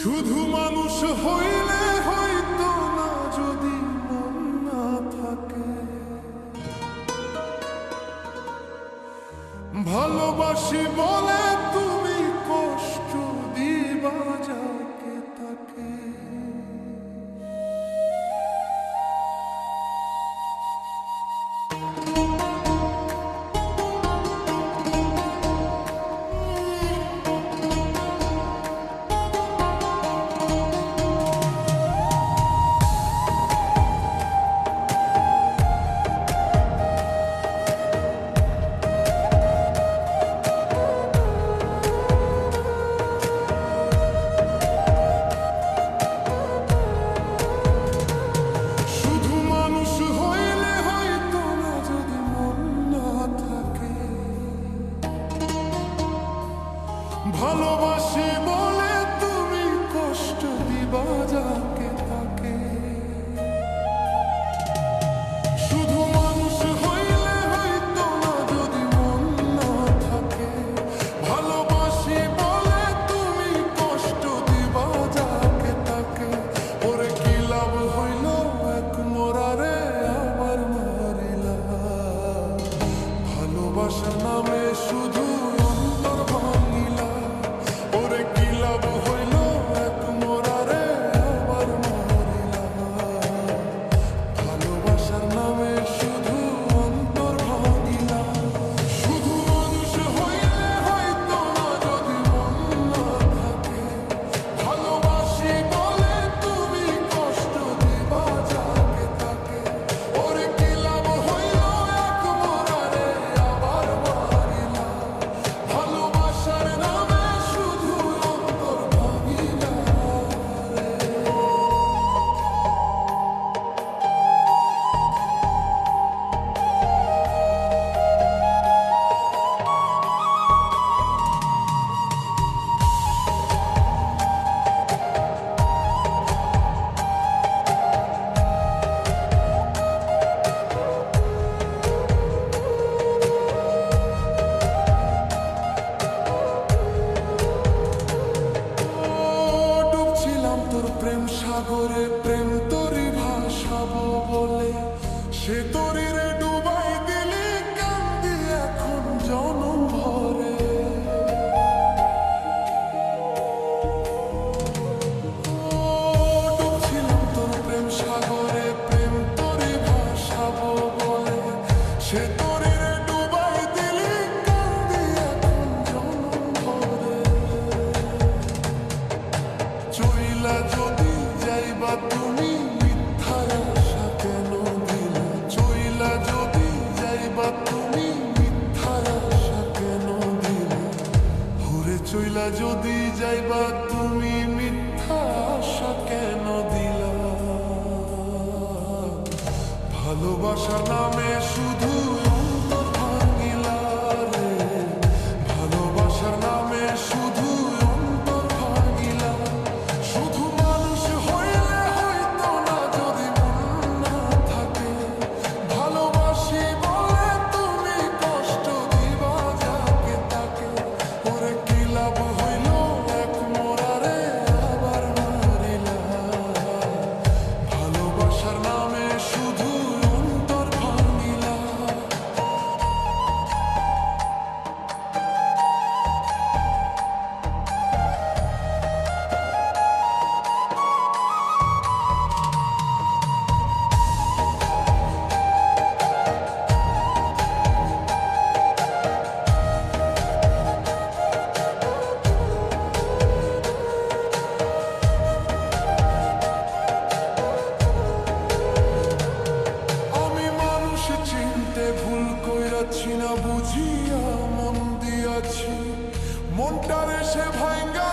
শুধু মানুষ হইলে হয়তো না, যদি মন না থাকে। ভালোবাসি বলে তুমি কষ্ট দিবা যাকে তাকে। ভালোবাসি বলে তুমি কষ্ট দিবা যাকে তাকে। শুধু মানুষ হইলে হয়তো না, যদি মন না থাকে। ভালোবাসি বলে তুমি কষ্ট দিবা যাকে তাকে। ওরে কি লাভ হইল এক মোরারে আবার মারিলা। ভালোবাসার নামে শুধু অন্তর ভাঙিলা। ওরে কি লাভ হইল এক মোরারে আবার মারিলা। ভালোবাসার নামে শুধু অন্তর ভাঙিলা। শুধু মানুষ হইলে হয়তো না, যদি মন না থাকে। ভালোবাসি বলে তুমি কষ্ট দিবা যাকে তাকে। ওরে কি লাভ হইল এক মোরারে আবার মারিলা। ভালোবাসার নামে শুধু অন্তর ভাঙিলা রে। ডুবছিলাম তোর প্রেম সাগরে, প্রেম তোরই ভাসাবো বলে। সে তোরিরে ডুবাই দিলি, কান্দি এখন জনম ভরে। ডুবছিলাম তোর প্রেম সাগরে, প্রেম তোরই ভাসাবো বলে। সে তোরিরে ডুবাই দিলি, কান্দি এখন জনম ভরে। চইলা যদি যাইবা তুমি মিথ্যার আশা কেন দিলা। চইলা যদি যাইবা তুমি মিথ্যার আশা কেন দিলা। ঘুরে চইলা যদি যাইবা তুমি মিথ্যা আশা কেন দিলা। ভালোবাসা নামে শুধু অন্তর ভাঙিলা রে। ভালোবাসার নামে শুধু অন্তর ভাঙিলা। শুধু মানুষ হইলে হয়তো না, যদি মন না থাকে। ভালোবাসি বলে তুমি কষ্ট দিবা যাকে তাকে। ওরে কি লাভ হইল এক মোরারে আবার মারিলা। ভালোবাসার নামে শুধু অন্তর ভাঙিলা। আমি মানুষ চিনতে ভুল কইরাছি না, বুঝিয়া মন দিয়াছি। মনটারে সে ভাঙ্গা